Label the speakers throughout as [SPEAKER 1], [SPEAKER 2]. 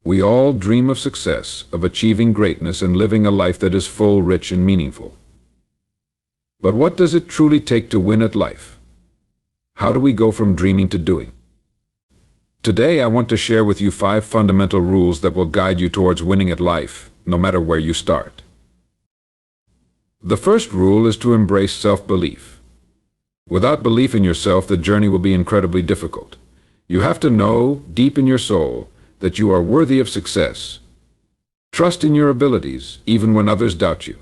[SPEAKER 1] We all dream of success, of achieving greatness and living a life that is full, rich, and meaningful. But what does it truly take to win at life? How do we go from dreaming to doing? Today I want to share with you 5 fundamental rules that will guide you towards winning at life, no matter where you start. The first rule is to embrace self-belief. Without belief in yourself, the journey will be incredibly difficult. You have to know, deep in your soul, that you are worthy of success. Trust in your abilities, even when others doubt you.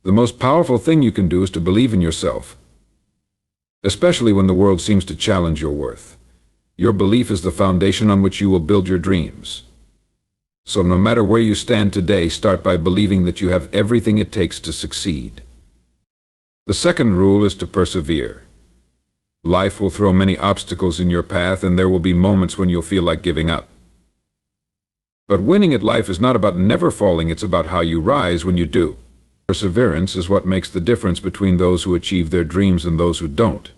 [SPEAKER 1] The most powerful thing you can do is to believe in yourself, especially when the world seems to challenge your worth. Your belief is the foundation on which you will build your dreams. So no matter where you stand today, start by believing that you have everything it takes to succeed. The second rule is to persevere. Life will throw many obstacles in your path, and there will be moments when you'll feel like giving up. But winning at life is not about never falling, it's about how you rise when you do. Perseverance is what makes the difference between those who achieve their dreams and those who don't.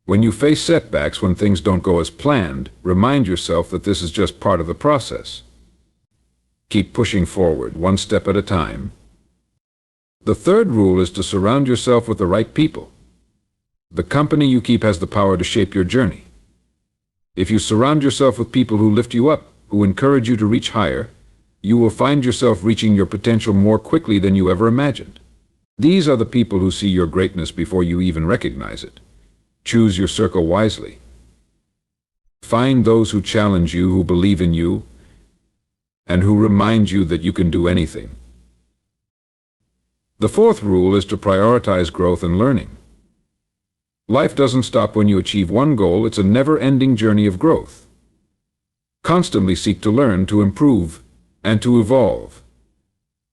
[SPEAKER 1] When you face setbacks, when things don't go as planned, remind yourself that this is just part of the process. Keep pushing forward, one step at a time. The third rule is to surround yourself with the right people. The company you keep has the power to shape your journey. If you surround yourself with people who lift you up, who encourage you to reach higher, you will find yourself reaching your potential more quickly than you ever imagined. These are the people who see your greatness before you even recognize it. Choose your circle wisely. Find those who challenge you, who believe in you, and who remind you that you can do anything. The fourth rule is to prioritize growth and learning. Life doesn't stop when you achieve one goal, it's a never-ending journey of growth. Constantly seek to learn, to improve, and to evolve.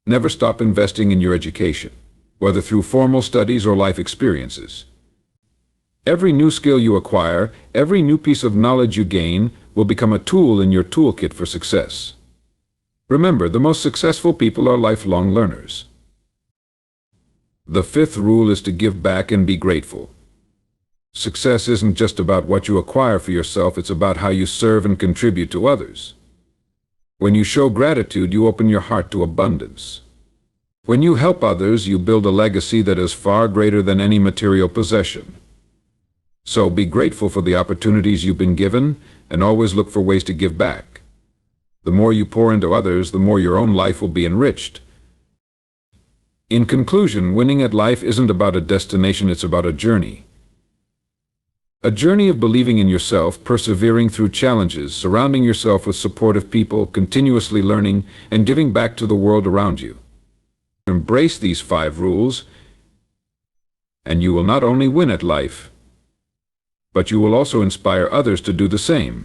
[SPEAKER 1] Never stop investing in your education, whether through formal studies or life experiences. Every new skill you acquire, every new piece of knowledge you gain, will become a tool in your toolkit for success. Remember, the most successful people are lifelong learners. The fifth rule is to give back and be grateful. Success isn't just about what you acquire for yourself, it's about how you serve and contribute to others. When you show gratitude, you open your heart to abundance. When you help others, you build a legacy that is far greater than any material possession. So be grateful for the opportunities you've been given, and always look for ways to give back. The more you pour into others, the more your own life will be enriched. In conclusion, winning at life isn't about a destination, it's about a journey. A journey of believing in yourself, persevering through challenges, surrounding yourself with supportive people, continuously learning, and giving back to the world around you. Embrace these 5 rules, and you will not only win at life, but you will also inspire others to do the same.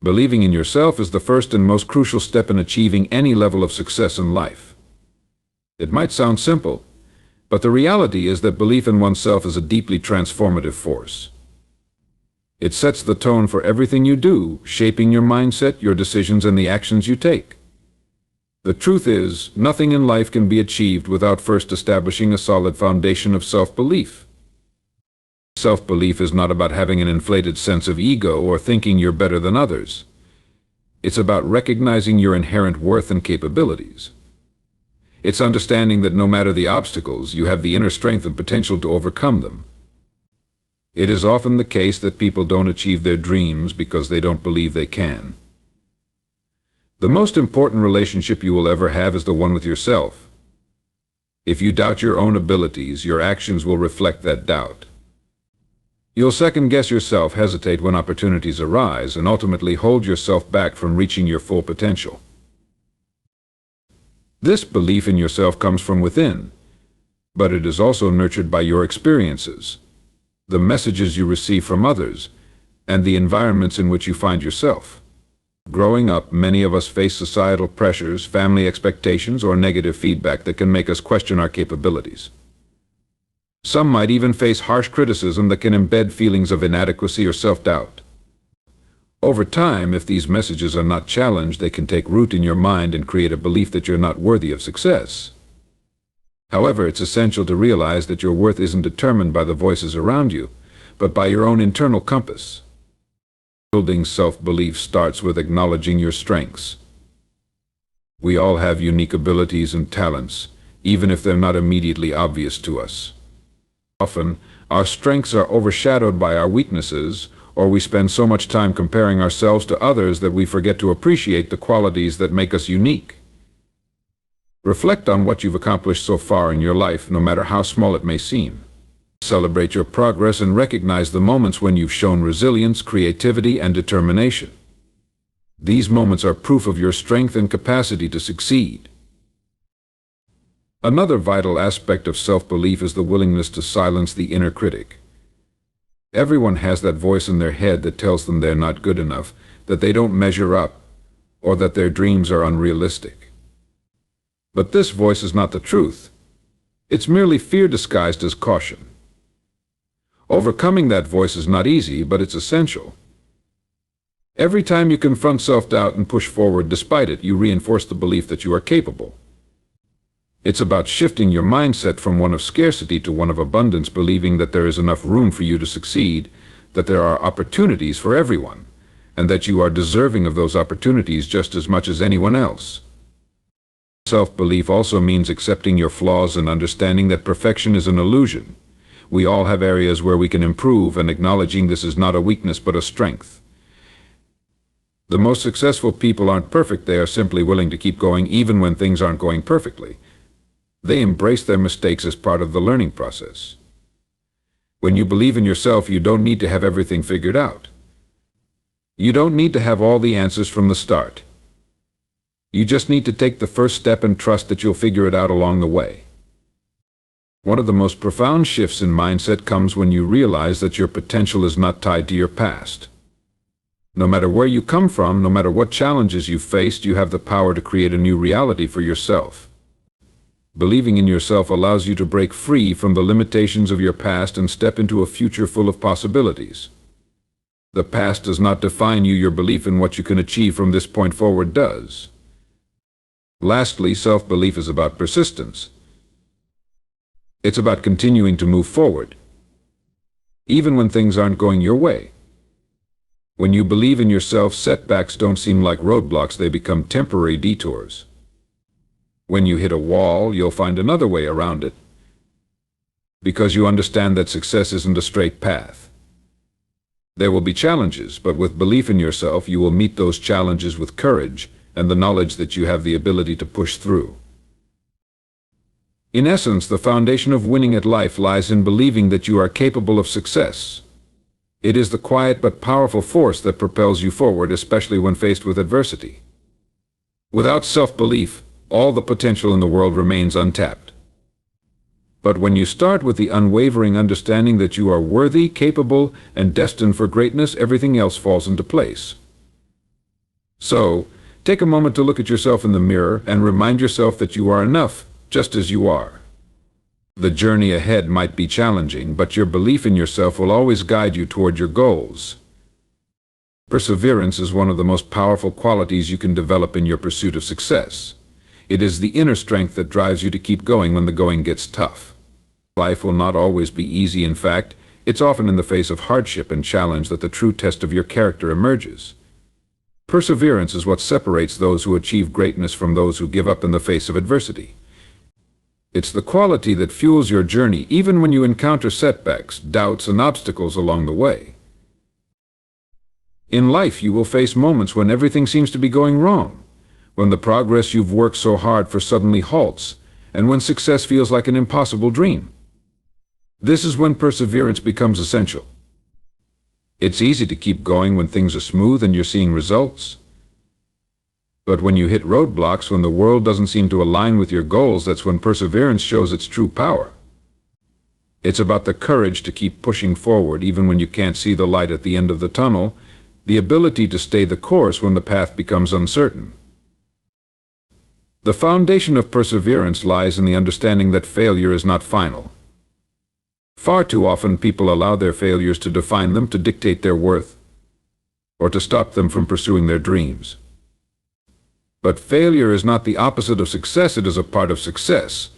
[SPEAKER 1] Believing in yourself is the first and most crucial step in achieving any level of success in life. It might sound simple, but the reality is that belief in oneself is a deeply transformative force. It sets the tone for everything you do, shaping your mindset, your decisions, and the actions you take. The truth is, nothing in life can be achieved without first establishing a solid foundation of self-belief. Self-belief is not about having an inflated sense of ego or thinking you're better than others. It's about recognizing your inherent worth and capabilities. It's understanding that no matter the obstacles, you have the inner strength and potential to overcome them. It is often the case that people don't achieve their dreams because they don't believe they can. The most important relationship you will ever have is the one with yourself. If you doubt your own abilities, your actions will reflect that doubt. You'll second-guess yourself, hesitate when opportunities arise, and ultimately hold yourself back from reaching your full potential. This belief in yourself comes from within, but it is also nurtured by your experiences, the messages you receive from others, and the environments in which you find yourself. Growing up, many of us face societal pressures, family expectations, or negative feedback that can make us question our capabilities. Some might even face harsh criticism that can embed feelings of inadequacy or self-doubt. Over time, if these messages are not challenged, they can take root in your mind and create a belief that you're not worthy of success. However, it's essential to realize that your worth isn't determined by the voices around you, but by your own internal compass. Building self-belief starts with acknowledging your strengths. We all have unique abilities and talents, even if they're not immediately obvious to us. Often, our strengths are overshadowed by our weaknesses, or we spend so much time comparing ourselves to others that we forget to appreciate the qualities that make us unique. Reflect on what you've accomplished so far in your life, no matter how small it may seem. Celebrate your progress and recognize the moments when you've shown resilience, creativity, and determination. These moments are proof of your strength and capacity to succeed. Another vital aspect of self-belief is the willingness to silence the inner critic. Everyone has that voice in their head that tells them they're not good enough, that they don't measure up, or that their dreams are unrealistic. But this voice is not the truth. It's merely fear disguised as caution. Overcoming that voice is not easy, but it's essential. Every time you confront self-doubt and push forward despite it, you reinforce the belief that you are capable. It's about shifting your mindset from one of scarcity to one of abundance, believing that there is enough room for you to succeed, that there are opportunities for everyone, and that you are deserving of those opportunities just as much as anyone else. Self-belief also means accepting your flaws and understanding that perfection is an illusion. We all have areas where we can improve, and acknowledging this is not a weakness but a strength. The most successful people aren't perfect, they are simply willing to keep going even when things aren't going perfectly. They embrace their mistakes as part of the learning process. When you believe in yourself, you don't need to have everything figured out. You don't need to have all the answers from the start. You just need to take the first step and trust that you'll figure it out along the way. One of the most profound shifts in mindset comes when you realize that your potential is not tied to your past. No matter where you come from, no matter what challenges you've faced, you have the power to create a new reality for yourself. Believing in yourself allows you to break free from the limitations of your past and step into a future full of possibilities. The past does not define you, your belief in what you can achieve from this point forward does. Lastly, self-belief is about persistence. It's about continuing to move forward, even when things aren't going your way. When you believe in yourself, setbacks don't seem like roadblocks, they become temporary detours. When you hit a wall, you'll find another way around it, because you understand that success isn't a straight path. There will be challenges, but with belief in yourself, you will meet those challenges with courage and the knowledge that you have the ability to push through. In essence, the foundation of winning at life lies in believing that you are capable of success. It is the quiet but powerful force that propels you forward, especially when faced with adversity. Without self-belief, all the potential in the world remains untapped. But when you start with the unwavering understanding that you are worthy, capable, and destined for greatness, everything else falls into place. So, take a moment to look at yourself in the mirror and remind yourself that you are enough, just as you are. The journey ahead might be challenging, but your belief in yourself will always guide you toward your goals. Perseverance is one of the most powerful qualities you can develop in your pursuit of success. It is the inner strength that drives you to keep going when the going gets tough. Life will not always be easy. In fact, it's often in the face of hardship and challenge that the true test of your character emerges. Perseverance is what separates those who achieve greatness from those who give up in the face of adversity. It's the quality that fuels your journey even when you encounter setbacks, doubts, and obstacles along the way. In life, you will face moments when everything seems to be going wrong, when the progress you've worked so hard for suddenly halts, and when success feels like an impossible dream. This is when perseverance becomes essential. It's easy to keep going when things are smooth and you're seeing results. But when you hit roadblocks, when the world doesn't seem to align with your goals, that's when perseverance shows its true power. It's about the courage to keep pushing forward even when you can't see the light at the end of the tunnel, the ability to stay the course when the path becomes uncertain. The foundation of perseverance lies in the understanding that failure is not final. Far too often people allow their failures to define them, to dictate their worth, or to stop them from pursuing their dreams. But failure is not the opposite of success, it is a part of success.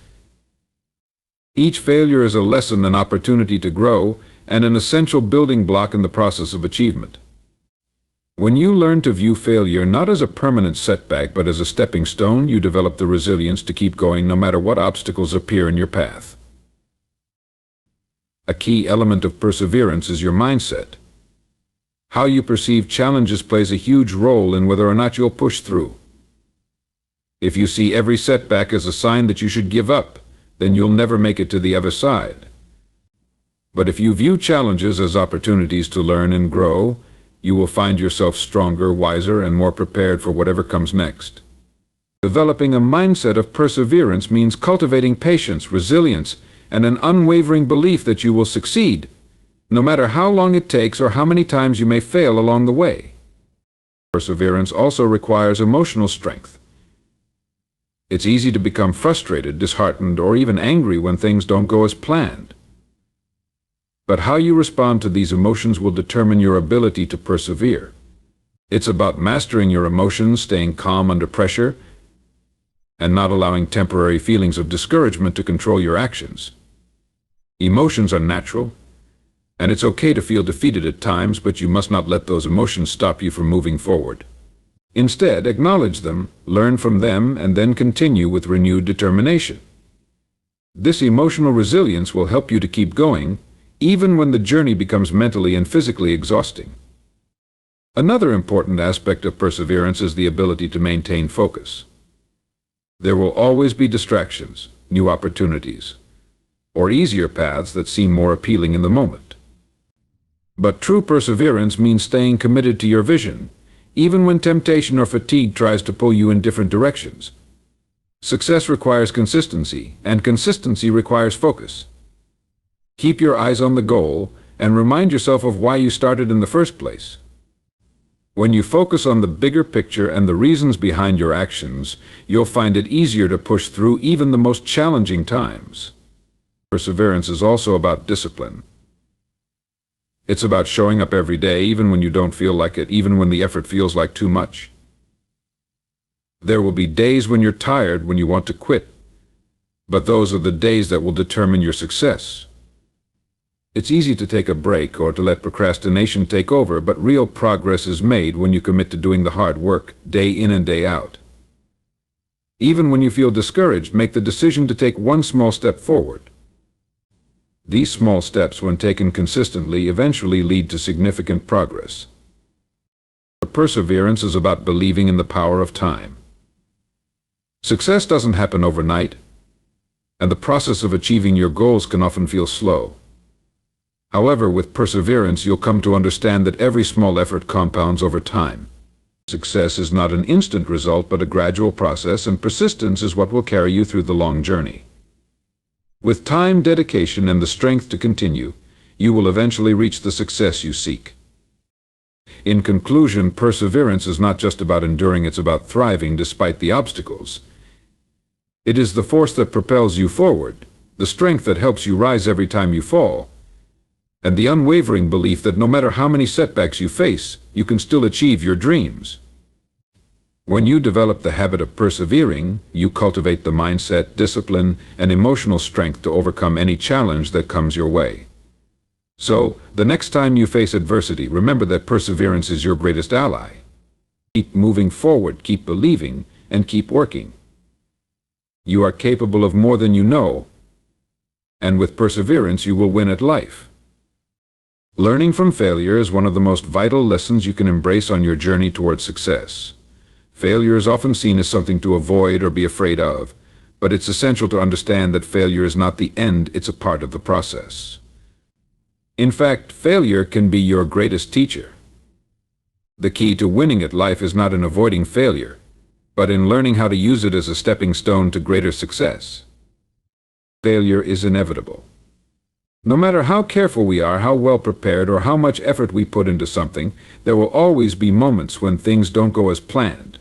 [SPEAKER 1] Each failure is a lesson, an opportunity to grow, and an essential building block in the process of achievement. When you learn to view failure not as a permanent setback but as a stepping stone, you develop the resilience to keep going no matter what obstacles appear in your path. A key element of perseverance is your mindset. How you perceive challenges plays a huge role in whether or not you'll push through. If you see every setback as a sign that you should give up, then you'll never make it to the other side. But if you view challenges as opportunities to learn and grow, you will find yourself stronger, wiser, and more prepared for whatever comes next. Developing a mindset of perseverance means cultivating patience, resilience, and an unwavering belief that you will succeed, no matter how long it takes or how many times you may fail along the way. Perseverance also requires emotional strength. It's easy to become frustrated, disheartened, or even angry when things don't go as planned. But how you respond to these emotions will determine your ability to persevere. It's about mastering your emotions, staying calm under pressure, and not allowing temporary feelings of discouragement to control your actions. Emotions are natural, and it's okay to feel defeated at times, but you must not let those emotions stop you from moving forward. Instead, acknowledge them, learn from them, and then continue with renewed determination. This emotional resilience will help you to keep going, even when the journey becomes mentally and physically exhausting. Another important aspect of perseverance is the ability to maintain focus. There will always be distractions, new opportunities, or easier paths that seem more appealing in the moment. But true perseverance means staying committed to your vision, even when temptation or fatigue tries to pull you in different directions. Success requires consistency, and consistency requires focus. Keep your eyes on the goal and remind yourself of why you started in the first place. When you focus on the bigger picture and the reasons behind your actions, you'll find it easier to push through even the most challenging times. Perseverance is also about discipline. It's about showing up every day, even when you don't feel like it, even when the effort feels like too much. There will be days when you're tired, when you want to quit, but those are the days that will determine your success. It's easy to take a break or to let procrastination take over, but real progress is made when you commit to doing the hard work, day in and day out. Even when you feel discouraged, make the decision to take one small step forward. These small steps, when taken consistently, eventually lead to significant progress. Perseverance is about believing in the power of time. Success doesn't happen overnight, and the process of achieving your goals can often feel slow. However, with perseverance, you'll come to understand that every small effort compounds over time. Success is not an instant result, but a gradual process, and persistence is what will carry you through the long journey. With time, dedication, and the strength to continue, you will eventually reach the success you seek. In conclusion, perseverance is not just about enduring, it's about thriving despite the obstacles. It is the force that propels you forward, the strength that helps you rise every time you fall, and the unwavering belief that no matter how many setbacks you face, you can still achieve your dreams. When you develop the habit of persevering, you cultivate the mindset, discipline, and emotional strength to overcome any challenge that comes your way. So, the next time you face adversity, remember that perseverance is your greatest ally. Keep moving forward, keep believing, and keep working. You are capable of more than you know, and with perseverance you will win at life. Learning from failure is one of the most vital lessons you can embrace on your journey towards success. Failure is often seen as something to avoid or be afraid of, but it's essential to understand that failure is not the end, it's a part of the process. In fact, failure can be your greatest teacher. The key to winning at life is not in avoiding failure, but in learning how to use it as a stepping stone to greater success. Failure is inevitable. No matter how careful we are, how well prepared, or how much effort we put into something, there will always be moments when things don't go as planned.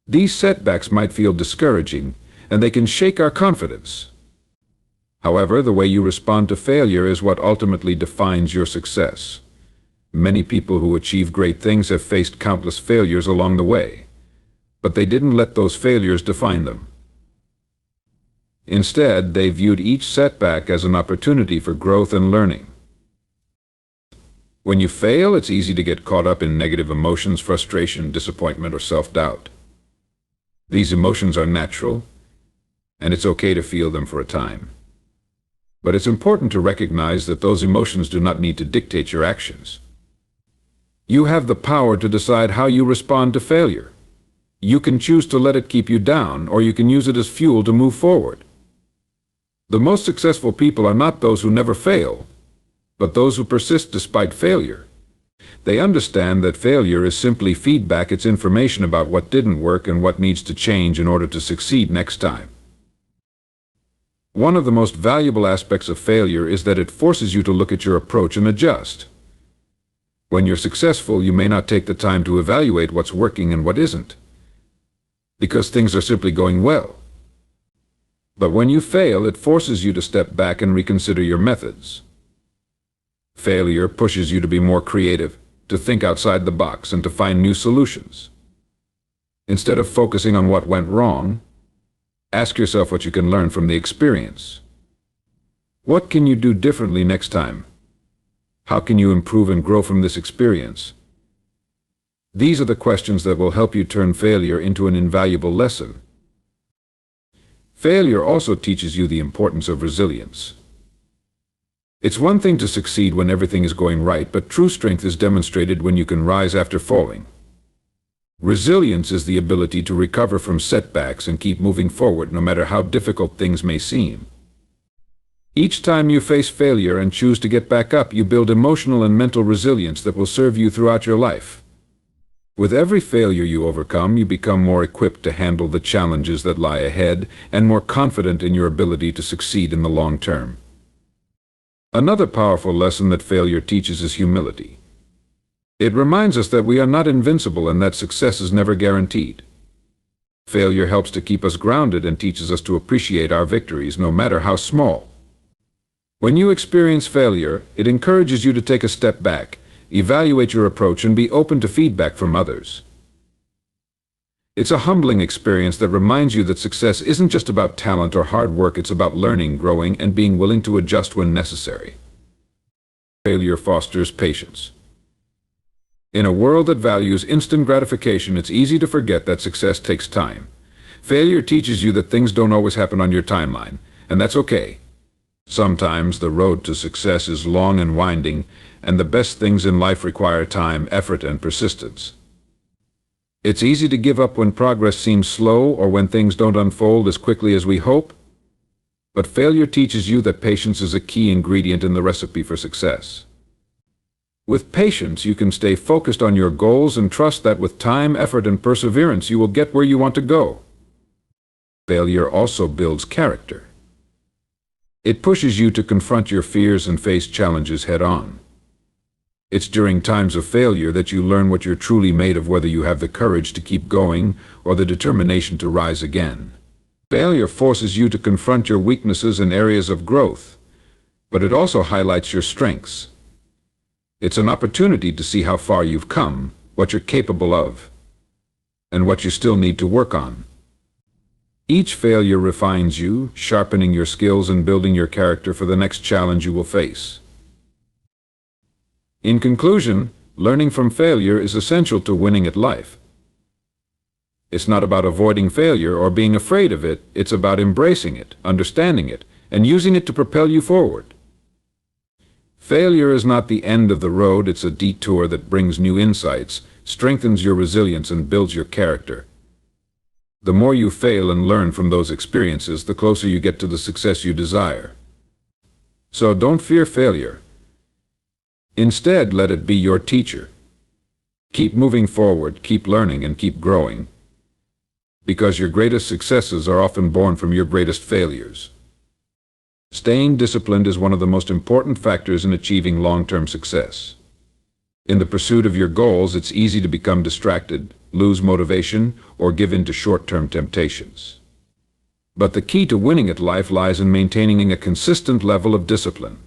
[SPEAKER 1] These setbacks might feel discouraging, and they can shake our confidence. However, the way you respond to failure is what ultimately defines your success. Many people who achieve great things have faced countless failures along the way, but they didn't let those failures define them. Instead, they viewed each setback as an opportunity for growth and learning. When you fail, it's easy to get caught up in negative emotions, frustration, disappointment, or self-doubt. These emotions are natural, and it's okay to feel them for a time. But it's important to recognize that those emotions do not need to dictate your actions. You have the power to decide how you respond to failure. You can choose to let it keep you down, or you can use it as fuel to move forward. The most successful people are not those who never fail, but those who persist despite failure. They understand that failure is simply feedback. It's information about what didn't work and what needs to change in order to succeed next time. One of the most valuable aspects of failure is that it forces you to look at your approach and adjust. When you're successful, you may not take the time to evaluate what's working and what isn't, because things are simply going well. But when you fail, it forces you to step back and reconsider your methods. Failure pushes you to be more creative, to think outside the box, and to find new solutions. Instead of focusing on what went wrong, ask yourself what you can learn from the experience. What can you do differently next time? How can you improve and grow from this experience? These are the questions that will help you turn failure into an invaluable lesson. Failure also teaches you the importance of resilience. It's one thing to succeed when everything is going right, but true strength is demonstrated when you can rise after falling. Resilience is the ability to recover from setbacks and keep moving forward no matter how difficult things may seem. Each time you face failure and choose to get back up, you build emotional and mental resilience that will serve you throughout your life. With every failure you overcome, you become more equipped to handle the challenges that lie ahead and more confident in your ability to succeed in the long term. Another powerful lesson that failure teaches is humility. It reminds us that we are not invincible and that success is never guaranteed. Failure helps to keep us grounded and teaches us to appreciate our victories, no matter how small. When you experience failure, it encourages you to take a step back, evaluate your approach, and be open to feedback from others. It's a humbling experience that reminds you that success isn't just about talent or hard work. It's about learning, growing, and being willing to adjust when necessary. Failure fosters patience. In a world that values instant gratification, it's easy to forget that success takes time. Failure teaches you that things don't always happen on your timeline, and that's okay. Sometimes the road to success is long and winding, and the best things in life require time, effort, and persistence. It's easy to give up when progress seems slow or when things don't unfold as quickly as we hope, but failure teaches you that patience is a key ingredient in the recipe for success. With patience, you can stay focused on your goals and trust that with time, effort, and perseverance, you will get where you want to go. Failure also builds character. It pushes you to confront your fears and face challenges head-on. It's during times of failure that you learn what you're truly made of, whether you have the courage to keep going or the determination to rise again. Failure forces you to confront your weaknesses and areas of growth, but it also highlights your strengths. It's an opportunity to see how far you've come, what you're capable of, and what you still need to work on. Each failure refines you, sharpening your skills and building your character for the next challenge you will face. In conclusion, learning from failure is essential to winning at life. It's not about avoiding failure or being afraid of it. It's about embracing it, understanding it, and using it to propel you forward. Failure is not the end of the road. It's a detour that brings new insights, strengthens your resilience, and builds your character. The more you fail and learn from those experiences, the closer you get to the success you desire. So don't fear failure. Instead, let it be your teacher. Keep moving forward, keep learning, and keep growing, because your greatest successes are often born from your greatest failures. Staying disciplined is one of the most important factors in achieving long-term success. In the pursuit of your goals, it's easy to become distracted, lose motivation, or give in to short-term temptations. But the key to winning at life lies in maintaining a consistent level of discipline.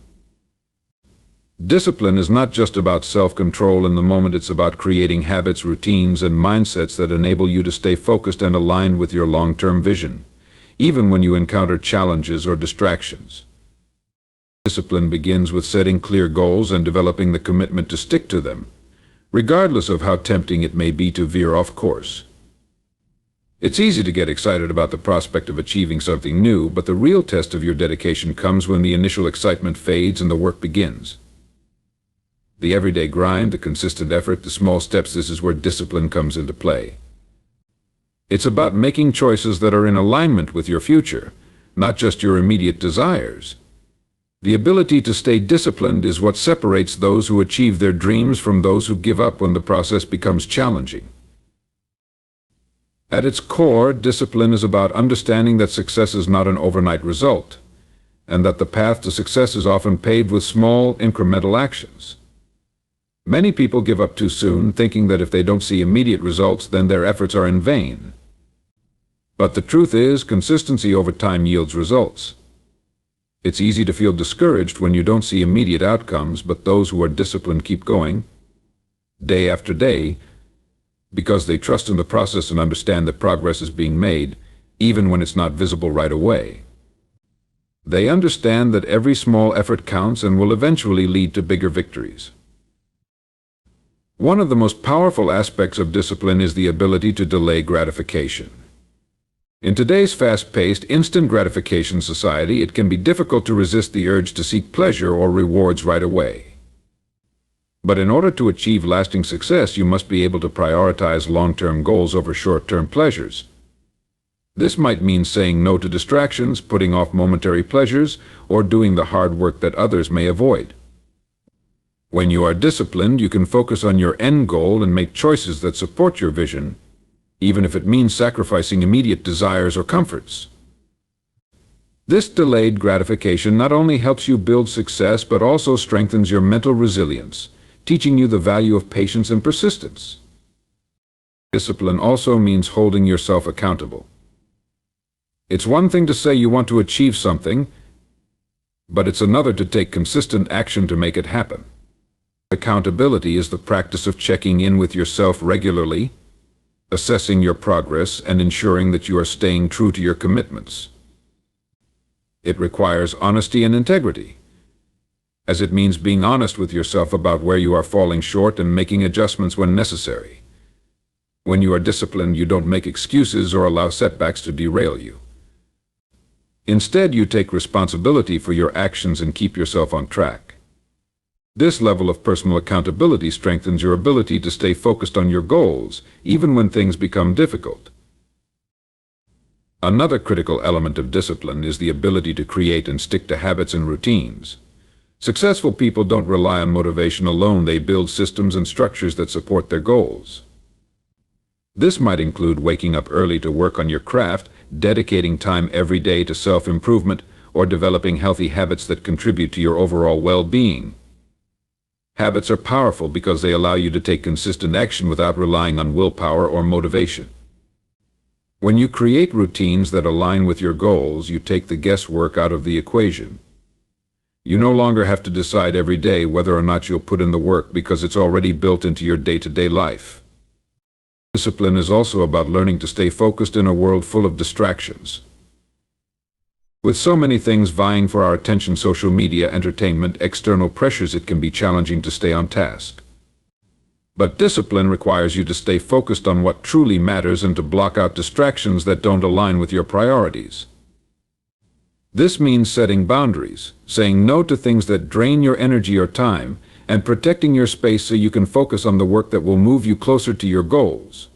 [SPEAKER 1] Discipline is not just about self-control in the moment. It's about creating habits, routines, and mindsets that enable you to stay focused and aligned with your long-term vision, even when you encounter challenges or distractions. Discipline begins with setting clear goals and developing the commitment to stick to them, regardless of how tempting it may be to veer off course. It's easy to get excited about the prospect of achieving something new, but the real test of your dedication comes when the initial excitement fades and the work begins. The everyday grind, the consistent effort, the small steps, this is where discipline comes into play. It's about making choices that are in alignment with your future, not just your immediate desires. The ability to stay disciplined is what separates those who achieve their dreams from those who give up when the process becomes challenging. At its core, discipline is about understanding that success is not an overnight result, and that the path to success is often paved with small, incremental actions. Many people give up too soon, thinking that if they don't see immediate results, then their efforts are in vain. But the truth is, consistency over time yields results. It's easy to feel discouraged when you don't see immediate outcomes, but those who are disciplined keep going, day after day, because they trust in the process and understand that progress is being made, even when it's not visible right away. They understand that every small effort counts and will eventually lead to bigger victories. One of the most powerful aspects of discipline is the ability to delay gratification. In today's fast-paced, instant gratification society, it can be difficult to resist the urge to seek pleasure or rewards right away. But in order to achieve lasting success, you must be able to prioritize long-term goals over short-term pleasures. This might mean saying no to distractions, putting off momentary pleasures, or doing the hard work that others may avoid. When you are disciplined, you can focus on your end goal and make choices that support your vision, even if it means sacrificing immediate desires or comforts. This delayed gratification not only helps you build success, but also strengthens your mental resilience, teaching you the value of patience and persistence. Discipline also means holding yourself accountable. It's one thing to say you want to achieve something, but it's another to take consistent action to make it happen. Accountability is the practice of checking in with yourself regularly, assessing your progress, and ensuring that you are staying true to your commitments. It requires honesty and integrity, as it means being honest with yourself about where you are falling short and making adjustments when necessary. When you are disciplined, you don't make excuses or allow setbacks to derail you. Instead, you take responsibility for your actions and keep yourself on track. This level of personal accountability strengthens your ability to stay focused on your goals, even when things become difficult. Another critical element of discipline is the ability to create and stick to habits and routines. Successful people don't rely on motivation alone, they build systems and structures that support their goals. This might include waking up early to work on your craft, dedicating time every day to self-improvement, or developing healthy habits that contribute to your overall well-being. Habits are powerful because they allow you to take consistent action without relying on willpower or motivation. When you create routines that align with your goals, you take the guesswork out of the equation. You no longer have to decide every day whether or not you'll put in the work because it's already built into your day-to-day life. Discipline is also about learning to stay focused in a world full of distractions. With so many things vying for our attention, social media, entertainment, external pressures, it can be challenging to stay on task. But discipline requires you to stay focused on what truly matters and to block out distractions that don't align with your priorities. This means setting boundaries, saying no to things that drain your energy or time, and protecting your space so you can focus on the work that will move you closer to your goals.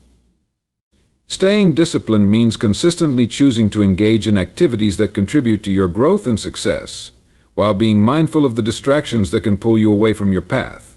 [SPEAKER 1] Staying disciplined means consistently choosing to engage in activities that contribute to your growth and success, while being mindful of the distractions that can pull you away from your path.